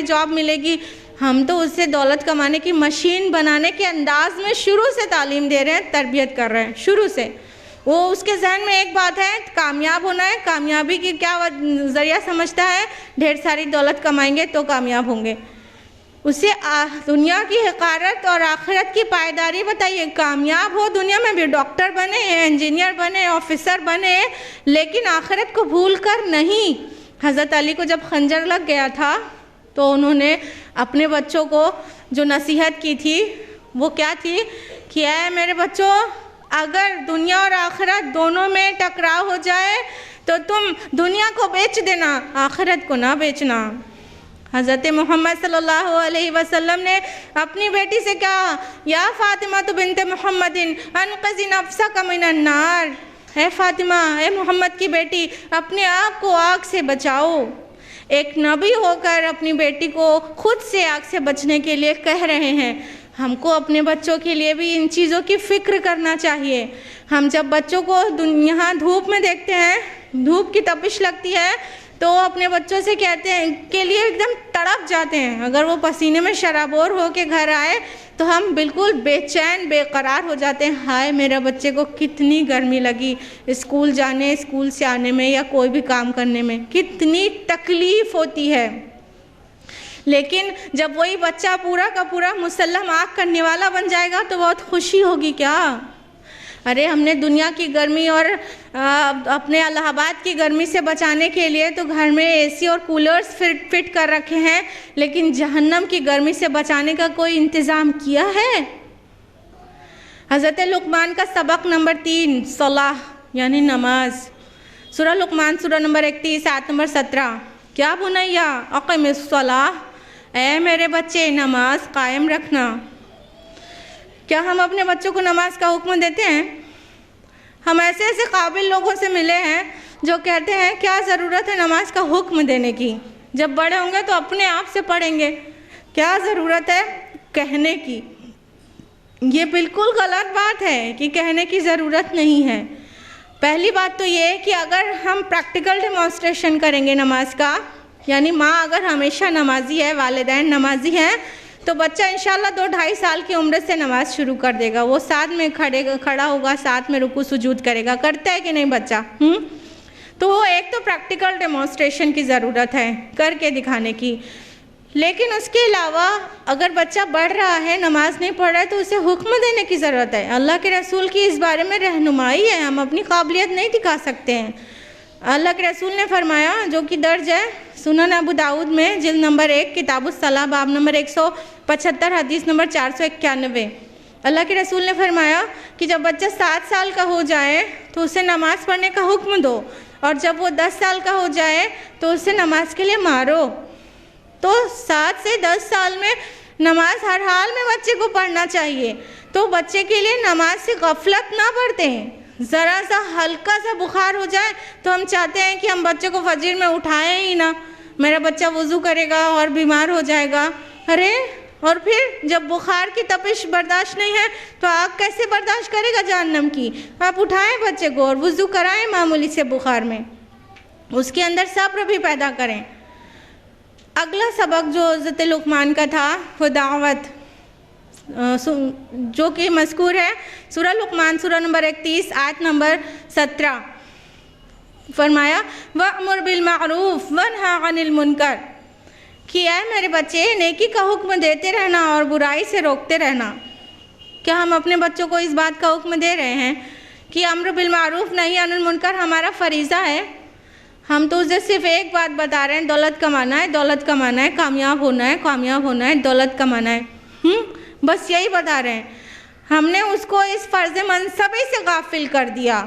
Job मिलेगी, हम तो उससे दौलत कमाने की मशीन बनाने के अंदाज में शुरू से तालीम दे रहे हैं, तरबियत कर रहे हैं शुरू से। वो उसके जहन में एक बात है, कामयाब होना है। कामयाबी की क्या ज़रिया समझता है? ढेर सारी दौलत कमाएंगे तो कामयाब होंगे। उसे दुनिया की हक़ारत और आखिरत की पायदारी बताइए। कामयाब हो दुनिया में भी, डॉक्टर बने, इंजीनियर बने, ऑफिसर बने, लेकिन आखिरत को भूल कर नहीं। हज़रत अली को जब खंजर लग गया था तो उन्होंने अपने बच्चों को जो नसीहत की थी वो क्या थी कि ऐ मेरे बच्चों, अगर दुनिया और आखिरत दोनों में टकराव हो जाए तो तुम दुनिया को बेच देना, आखिरत को ना बेचना। हज़रत मोहम्मद सल्लल्लाहु अलैहि वसल्लम ने अपनी बेटी से कहा, या फ़ातिमा तो बिन्ते मोहम्मदिन अनक़ज़ी नफ़्सक मिनन नार। है फ़ातिमा, ए मोहम्मद की बेटी, अपने आप को आग से बचाओ। एक नबी होकर अपनी बेटी को खुद से आग से बचने के लिए कह रहे हैं। हमको अपने बच्चों के लिए भी इन चीज़ों की फ़िक्र करना चाहिए। हम जब बच्चों को यहाँ धूप में देखते हैं, धूप की तपिश लगती है, तो अपने बच्चों से कहते हैं के लिए एकदम तड़प जाते हैं। अगर वो पसीने में शराबोर हो के घर आए तो हम बिल्कुल बेचैन बेकरार हो जाते हैं। हाय मेरे बच्चे को कितनी गर्मी लगी स्कूल जाने, स्कूल से आने में या कोई भी काम करने में, कितनी तकलीफ़ होती है। लेकिन जब वही बच्चा पूरा का पूरा मुसल्लम आग करने वाला बन जाएगा तो बहुत खुशी होगी क्या? अरे हमने दुनिया की गर्मी और अपने इलाहाबाद की गर्मी से बचाने के लिए तो घर में एसी और कूलर्स फिट कर रखे हैं, लेकिन जहन्नम की गर्मी से बचाने का कोई इंतज़ाम किया है? हज़रत लुक़मान का सबक नंबर 3, सलाह यानी नमाज। सूरह लुक़मान सूरह नंबर 31 आयत नंबर 17, क्या बुनैया अक़िमिस सलाह, ऐ मेरे बच्चे नमाज कायम रखना। क्या हम अपने बच्चों को नमाज का हुक्म देते हैं? हम ऐसे ऐसे काबिल लोगों से मिले हैं जो कहते हैं क्या ज़रूरत है नमाज का हुक्म देने की, जब बड़े होंगे तो अपने आप से पढ़ेंगे, क्या ज़रूरत है कहने की। ये बिल्कुल गलत बात है कि कहने की ज़रूरत नहीं है। पहली बात तो ये है कि अगर हम प्रैक्टिकल डेमोन्स्ट्रेशन करेंगे नमाज का, यानी माँ अगर हमेशा नमाजी है, वालिदैन नमाजी हैं, तो बच्चा इंशाल्लाह 2-2.5 साल की उम्र से नमाज शुरू कर देगा। वो साथ में खड़ा होगा, साथ में रुकू सुजूद करेगा। करता है कि नहीं बच्चा? तो एक तो प्रैक्टिकल डेमोन्स्ट्रेशन की ज़रूरत है, करके दिखाने की। लेकिन उसके अलावा अगर बच्चा बढ़ रहा है, नमाज नहीं पढ़ रहा है, तो उसे हुक्म देने की ज़रूरत है। अल्लाह के रसूल की इस बारे में रहनुमाई है, हम अपनी काबिलियत नहीं दिखा सकते हैं। अल्लाह के रसूल ने फरमाया, जो कि दर्ज है सुनन अबू दाऊद में जिल्द नंबर 1 किताबुस सलाह बाब नंबर 175 हदीस नंबर 491, अल्लाह के रसूल ने फरमाया कि जब बच्चा 7 साल का हो जाए तो उसे नमाज़ पढ़ने का हुक्म दो, और जब वो 10 साल का हो जाए तो उसे नमाज के लिए मारो। तो 7 से 10 साल में नमाज हर हाल में बच्चे को पढ़ना चाहिए। तो बच्चे के लिए नमाज से गफलत ना पढ़ते हैं। ज़रा सा हल्का सा बुखार हो जाए तो हम चाहते हैं कि हम बच्चे को फजर में उठाएं ही ना, मेरा बच्चा वज़ू करेगा और बीमार हो जाएगा। अरे और फिर जब बुखार की तपिश बर्दाश्त नहीं है तो आग कैसे बर्दाश्त करेगा जहन्नम की? आप उठाएं बच्चे को और वज़ू कराएं मामूली से बुखार में, उसके अंदर सब्र भी पैदा करें। अगला सबक जो हज़रत लुक़मान का था वो दावत, जो कि मज़कूर है सूरह लुक़मान सूरह नंबर 31 आयत नंबर 17। फरमाया वअमुर बिल मारूफ वन्हा अनिल मुनकर, कि ऐ मेरे बच्चे नेकी का हुक्म देते रहना और बुराई से रोकते रहना। क्या हम अपने बच्चों को इस बात का हुक्म दे रहे हैं कि अम्र बिल मारूफ नहीं अनिल मुनकर हमारा फ़रीज़ा है? हम तो उसे सिर्फ एक बात बता रहे हैं, दौलत कमाना है, दौलत कमाना है, कामयाब होना है, कामयाब होना है, दौलत कमाना है। बस यही बता रहे हैं। हमने उसको इस फ़र्ज़ मनसबी से गाफिल कर दिया,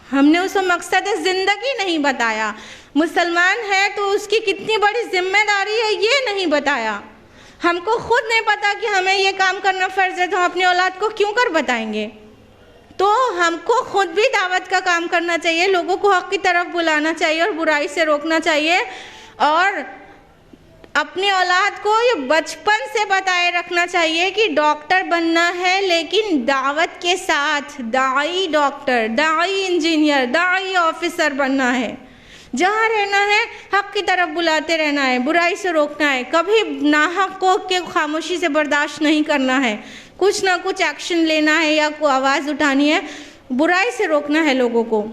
हमने उसको मकसद ज़िंदगी नहीं बताया। मुसलमान है तो उसकी कितनी बड़ी जिम्मेदारी है ये नहीं बताया। हमको खुद नहीं पता कि हमें ये काम करना फ़र्ज़ है, तो हम अपनी औलाद को क्यों कर बताएंगे? तो हमको खुद भी दावत का काम करना चाहिए, लोगों को हक़ की तरफ बुलाना चाहिए और बुराई से रोकना चाहिए, और अपनी औलाद को ये बचपन से बताए रखना चाहिए कि डॉक्टर बनना है, लेकिन दावत के साथ दाई डॉक्टर, दाई इंजीनियर, दाई ऑफिसर बनना है। जहाँ रहना है हक़ की तरफ बुलाते रहना है, बुराई से रोकना है, कभी नाहक को के खामोशी से बर्दाश्त नहीं करना है, कुछ ना कुछ एक्शन लेना है या कोई आवाज़ उठानी है, बुराई से रोकना है लोगों को।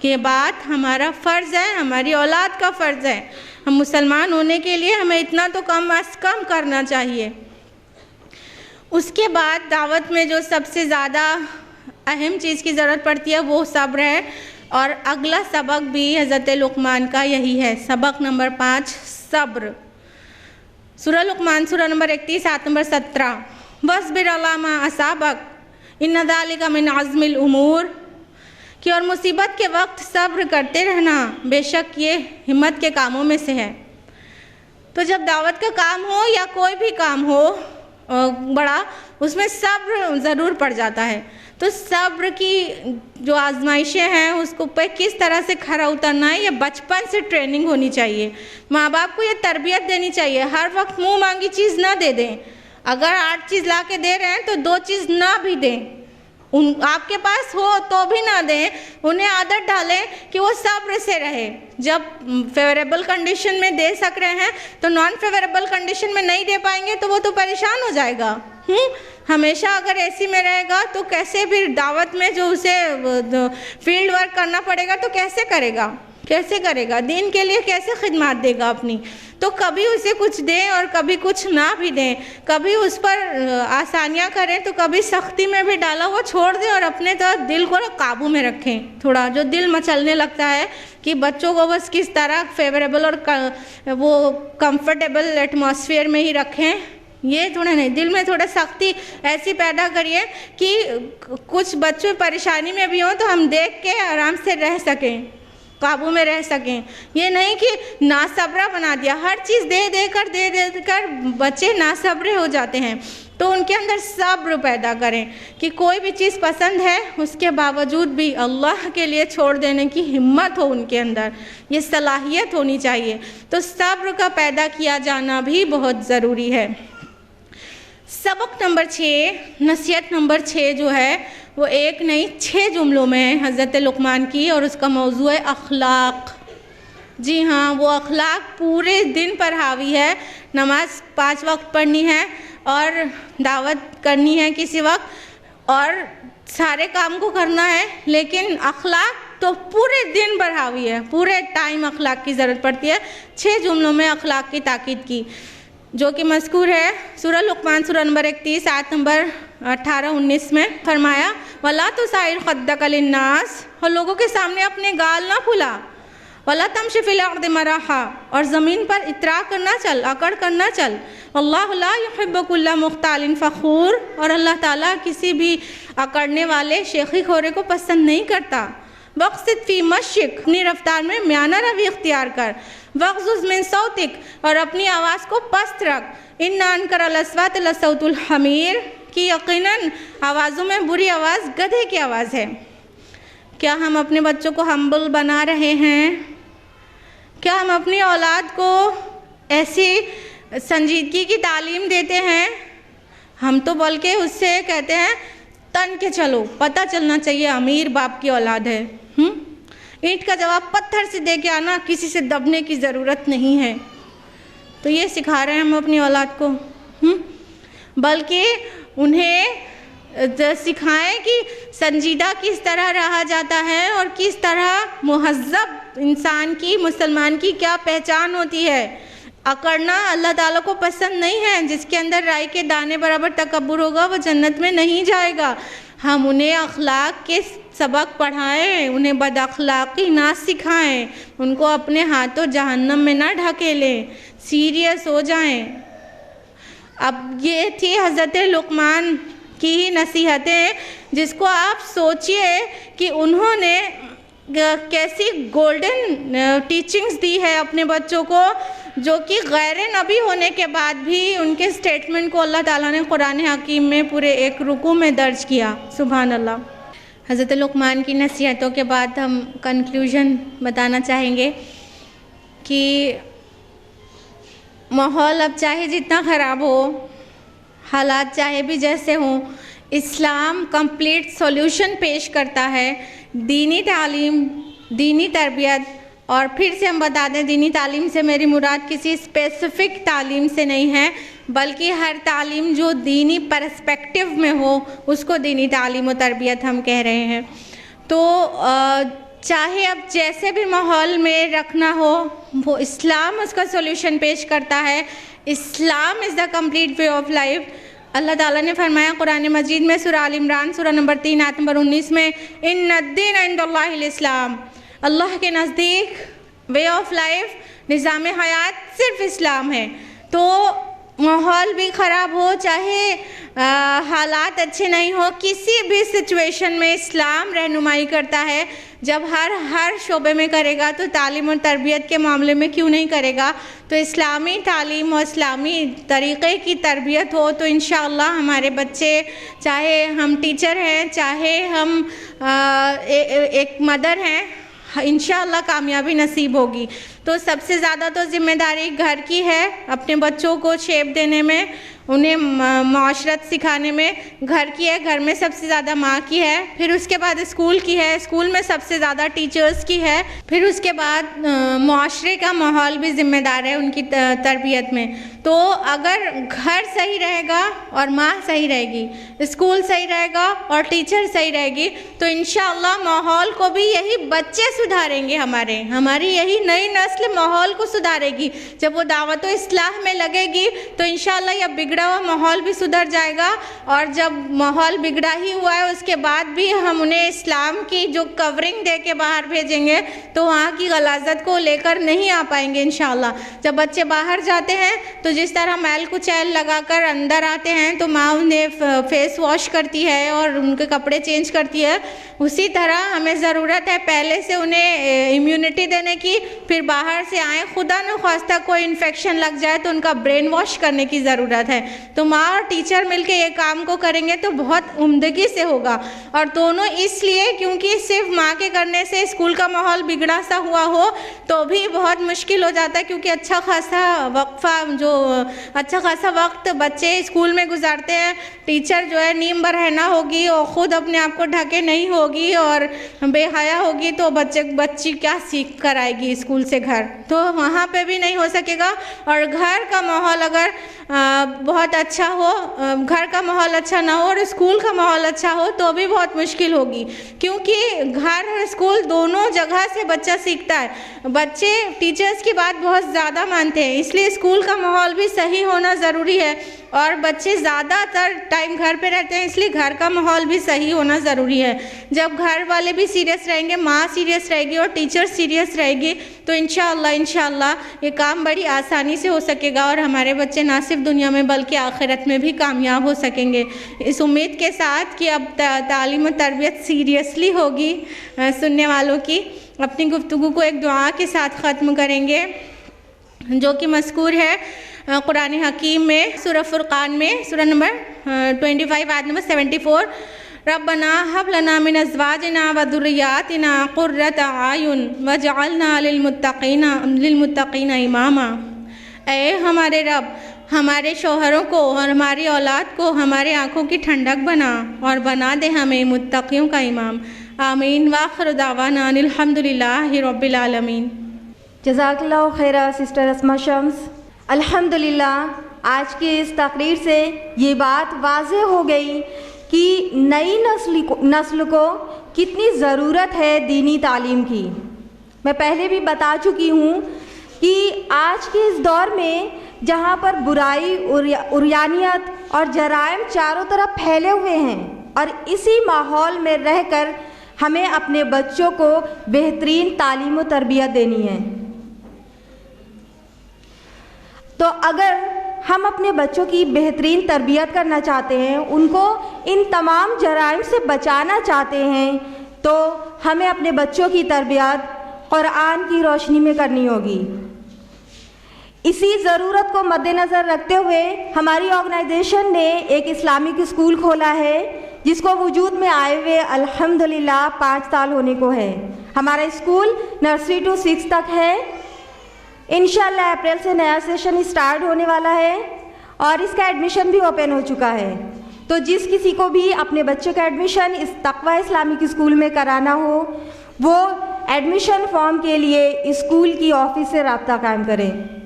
ये बात हमारा फ़र्ज़ है, हमारी औलाद का फ़र्ज़ है। हम मुसलमान होने के लिए हमें इतना तो कम अज़ कम करना चाहिए। उसके बाद दावत में जो सबसे ज़्यादा अहम चीज़ की ज़रूरत पड़ती है वो सब्र है, और अगला सबक भी हज़रत लुक़मान का यही है, सबक नंबर 5 सब्र। सूरह लुक़मान सूरह नंबर 31 आयत नंबर 17, वस्बिर अला मा असाबक इन्न ज़ालिका मिन अज़्मिल उमूर, कि और मुसीबत के वक्त सब्र करते रहना, बेशक ये हिम्मत के कामों में से है। तो जब दावत का काम हो या कोई भी काम हो बड़ा, उसमें सब्र ज़रूर पड़ जाता है। तो सब्र की जो आजमाइशें हैं उसको पे किस तरह से खरा उतरना है, ये बचपन से ट्रेनिंग होनी चाहिए। माँ बाप को ये तरबियत देनी चाहिए, हर वक्त मुँह मांगी चीज़ ना दे दें। अगर 8 चीज़ ला के दे रहे हैं तो 2 चीज़ ना भी दें, आपके पास हो तो भी ना दें। उन्हें आदत डालें कि वो सब्र से रहे। जब फेवरेबल कंडीशन में दे सक रहे हैं तो नॉन फेवरेबल कंडीशन में नहीं दे पाएंगे तो वो तो परेशान हो जाएगा। हमेशा अगर एसी में रहेगा तो कैसे फिर दावत में जो उसे फील्ड वर्क करना पड़ेगा तो कैसे करेगा, दीन के लिए कैसे खिदमत देगा अपनी। तो कभी उसे कुछ दें और कभी कुछ ना भी दें, कभी उस पर आसानियाँ करें तो कभी सख्ती में भी डाला हुआ छोड़ दें, और अपने तो दिल को काबू में रखें। थोड़ा जो दिल मचलने लगता है कि बच्चों को बस किस तरह फेवरेबल और वो कंफर्टेबल एटमॉस्फेयर में ही रखें, ये थोड़ा नहीं, दिल में थोड़ा सख्ती ऐसी पैदा करिए कि कुछ बच्चे परेशानी में भी हों तो हम देख के आराम से रह सकें, काबू में रह सकें। ये नहीं कि नासब्रा बना दिया, हर चीज़ दे देकर बच्चे नासब्रे हो जाते हैं। तो उनके अंदर सब्र पैदा करें कि कोई भी चीज़ पसंद है उसके बावजूद भी अल्लाह के लिए छोड़ देने की हिम्मत हो उनके अंदर, ये सलाहियत होनी चाहिए। तो सब्र का पैदा किया जाना भी बहुत ज़रूरी है। सबक नंबर 6, नसीहत नंबर 6 जो है वो एक नहीं 6 जुमलों में है हज़रत लुक़मान की, और उसका मौजू है अखलाक। जी हाँ, वो अखलाक पूरे दिन पर हावी है। नमाज 5 वक्त पढ़नी है और दावत करनी है किसी वक्त, और सारे काम को करना है, लेकिन अखलाक तो पूरे दिन पर हावी है, पूरे टाइम अखलाक की ज़रूरत पड़ती है। 6 जुमलों में अखलाक की ताकीद की, जो कि मज़कूर है सूरह लुक़मान सूरह नंबर 31 आयत नंबर 18-19 में। फरमाया वला तुसाइर खद्दक लिन्नास, और लोगों के सामने अपने गाल ना फुला, वला तमशी फिल अर्द मराहा, और ज़मीन पर इतरा करना चल, अकड़ करना चल। अल्लाहु ला युहिब्बु कुल्ला मुख्तालिन फ़ख़ूर, और अल्लाह ताला किसी भी अकड़ने वाले शेखी खोरे को पसंद नहीं करता। वक़्सिद फ़ी मशिक, अपनी रफ्तार में म्याना रवि इख्तियार कर। वग़्ज़ुज़ मिन सौतिक, और अपनी आवाज़ को पस्त रख। इन्ना अनकरल अस्वात लसौतुल हमीर, कि यकीनन आवाज़ों में बुरी आवाज़ गधे की आवाज़ है। क्या हम अपने बच्चों को हम्बल बना रहे हैं? क्या हम अपनी औलाद को ऐसी संजीदगी की तालीम देते हैं? हम तो बल्कि उससे कहते हैं तन के चलो, पता चलना चाहिए अमीर बाप की औलाद है। ईंट का जवाब पत्थर से दे के आना, किसी से दबने की ज़रूरत नहीं है। तो ये सिखा रहे हैं हम अपनी औलाद को, बल्कि उन्हें सिखाएं कि संजीदा किस तरह रहा जाता है और किस तरह मुहज़्ज़ब इंसान की, मुसलमान की क्या पहचान होती है। अकड़ना अल्लाह ताला को पसंद नहीं है। जिसके अंदर राई के दाने बराबर तकब्बुर होगा वो जन्नत में नहीं जाएगा। हम उन्हें अखलाक के सबक पढ़ाएं, उन्हें बदअखलाक़ी ना सिखाएं, उनको अपने हाथों जहन्नम में ना ढकेलें, सीरियस हो जाएं। अब ये थी हज़रत लुक़मान की ही नसीहतें, जिसको आप सोचिए कि उन्होंने कैसी गोल्डन टीचिंग्स दी है अपने बच्चों को, जो कि गैर नबी होने के बाद भी उनके स्टेटमेंट को अल्लाह ताला ने कुरान हकीम में पूरे एक रुकू में दर्ज किया। सुभान अल्लाह। हज़रत लुक़मान की नसीहतों के बाद हम कंक्लूजन बताना चाहेंगे कि माहौल अब चाहे जितना ख़राब हो, हालात चाहे भी जैसे हों, इस्लाम कंप्लीट सॉल्यूशन पेश करता है। दीनी तालीम, दीनी तरबियत और फिर से हम बता दें, दीनी तालीम से मेरी मुराद किसी स्पेसिफ़िक तालीम से नहीं है, बल्कि हर तालीम जो दीनी पर्सपेक्टिव में हो उसको दीनी तालीम और तरबियत हम कह रहे हैं। तो चाहे अब जैसे भी माहौल में रखना हो, वो इस्लाम उसका सोल्यूशन पेश करता है। Islam is the complete way of life. Allah ताला ने फरमाया कुरान मजीद में सूरह आल इमरान सूरह नंबर 3 आयत नंबर 19 में, इन्नद्दीन इंदल्लाहिल इस्लाम, अल्लाह के नज़दीक वे ऑफ लाइफ, निज़ाम हयात सिर्फ इस्लाम है। तो माहौल भी ख़राब हो, चाहे हालात अच्छे नहीं हो, किसी भी सिचुएशन में इस्लाम रहनुमाई करता है। जब हर शोबे में करेगा तो तालीम और तरबियत के मामले में क्यों नहीं करेगा। तो इस्लामी तालीम और इस्लामी तरीक़े की तरबियत हो तो इंशाअल्लाह हमारे बच्चे, चाहे हम टीचर हैं, चाहे हम एक मदर हैं, इंशाअल्लाह कामयाबी नसीब होगी। तो सबसे ज़्यादा तो ज़िम्मेदारी घर की है, अपने बच्चों को शेप देने में, उन्हें माशरत सिखाने में घर की है। घर में सबसे ज़्यादा माँ की है, फिर उसके बाद स्कूल की है, स्कूल में सबसे ज़्यादा टीचर्स की है, फिर उसके बाद माशरे का माहौल भी ज़िम्मेदार है उनकी तरबियत में। तो अगर घर सही रहेगा और माँ सही रहेगी, स्कूल सही रहेगा और टीचर सही रहेगी, तो इंशाअल्लाह माहौल को भी यही बच्चे सुधारेंगे। हमारी यही नई नस्ल माहौल को सुधारेगी। जब वो दावत इस्लाह में लगेगी तो इंशाअल्लाह यह बिगड़ा हुआ माहौल भी सुधर जाएगा। और जब माहौल बिगड़ा ही हुआ है उसके बाद भी हम उन्हें इस्लाम की जो कवरिंग दे के बाहर भेजेंगे तो वहाँ की गलाज़त को लेकर नहीं आ पाएंगे इंशाअल्लाह। जब बच्चे बाहर जाते हैं तो जिस तरह मैल कुचैल लगाकर अंदर आते हैं तो माँ उन्हें फेस वॉश करती है और उनके कपड़े चेंज करती है, उसी तरह हमें ज़रूरत है पहले से उन्हें इम्यूनिटी देने की। फिर बाहर से आए, खुदा न ख्वास्ता कोई इन्फेक्शन लग जाए तो उनका ब्रेन वॉश करने की ज़रूरत है। तो माँ और टीचर मिलके ये काम को करेंगे तो बहुत उम्दगी से होगा। और दोनों इसलिए क्योंकि सिर्फ माँ के करने से स्कूल का माहौल बिगड़ा सा हुआ हो तो भी बहुत मुश्किल हो जाता है, क्योंकि अच्छा खासा वक्त बच्चे स्कूल में गुजारते हैं। टीचर जो है नीम बरहना होगी और ख़ुद अपने आप को ढके नहीं होगी और बेहया होगी तो बच्ची क्या सीख कर आएगी स्कूल से घर, तो वहाँ पे भी नहीं हो सकेगा। और घर का माहौल अगर बहुत अच्छा हो, घर का माहौल अच्छा ना हो और स्कूल का माहौल अच्छा हो तो भी बहुत मुश्किल होगी, क्योंकि घर और स्कूल दोनों जगह से बच्चा सीखता है। बच्चे टीचर्स की बात बहुत ज़्यादा मानते हैं, इसलिए स्कूल का माहौल भी सही होना ज़रूरी है। और बच्चे ज़्यादातर टाइम घर पे रहते हैं, इसलिए घर का माहौल भी सही होना ज़रूरी है। जब घर वाले भी सीरियस रहेंगे, माँ सीरियस रहेगी और टीचर सीरियस रहेगी तो इंशाअल्लाह ये काम बड़ी आसानी से हो सकेगा और हमारे बच्चे ना सिर्फ दुनिया में बल्कि आखिरत में भी कामयाब हो सकेंगे। इस उम्मीद के साथ कि अब तालीम और तरबियत सीरियसली होगी सुनने वालों की, अपनी गुफ्तगू को एक दुआ के साथ ख़त्म करेंगे जो कि मज़कूर है कुरान हकीम में सूरह फुरक़ान में सूरह नंबर 25 आयत नंबर 74, रब्बना हब लना मिन अज़वाजिना व ज़ुर्रिय्यातिना क़ुर्रता आयुन वजअलना लिलमुत्तक़ीना इमामा। ऐ हमारे रब, हमारे शौहरों को और हमारी औलाद को हमारे आँखों की ठंडक बना और बना दे हमें मुत्तक़ियों का इमाम। आमीन। व आखिर दावाना अनिल हम्दुलिल्लाहि रब्बिल आलमीन। जज़ाकल्लाहु खैरा सिस्टर अस्मा शम्स। अल्हम्दुलिल्लाह आज की इस तकरीर से ये बात वाज़ेह हो गई कि नई नस्ल को कितनी ज़रूरत है दीनी तालीम की। मैं पहले भी बता चुकी हूँ कि आज के इस दौर में जहाँ पर बुराई, उर्यानियत और जराइम चारों तरफ फैले हुए हैं और इसी माहौल में रहकर हमें अपने बच्चों को बेहतरीन तालीम और तरबियत देनी है। तो अगर हम अपने बच्चों की बेहतरीन तरबियत करना चाहते हैं, उनको इन तमाम जराइम से बचाना चाहते हैं, तो हमें अपने बच्चों की तरबियत कुरान की रोशनी में करनी होगी। इसी ज़रूरत को मद्देनज़र रखते हुए हमारी ऑर्गेनाइजेशन ने एक इस्लामिक स्कूल खोला है जिसको वजूद में आए हुए अल्हम्दुलिल्लाह 5 साल होने को है। हमारा स्कूल नर्सरी टू 6 तक है। इंशाल्लाह अप्रैल से नया सेशन स्टार्ट होने वाला है और इसका एडमिशन भी ओपन हो चुका है। तो जिस किसी को भी अपने बच्चे का एडमिशन इस तक़वा इस्लामिक स्कूल में कराना हो, वो एडमिशन फॉर्म के लिए स्कूल की ऑफिस से रब्ता कायम करें।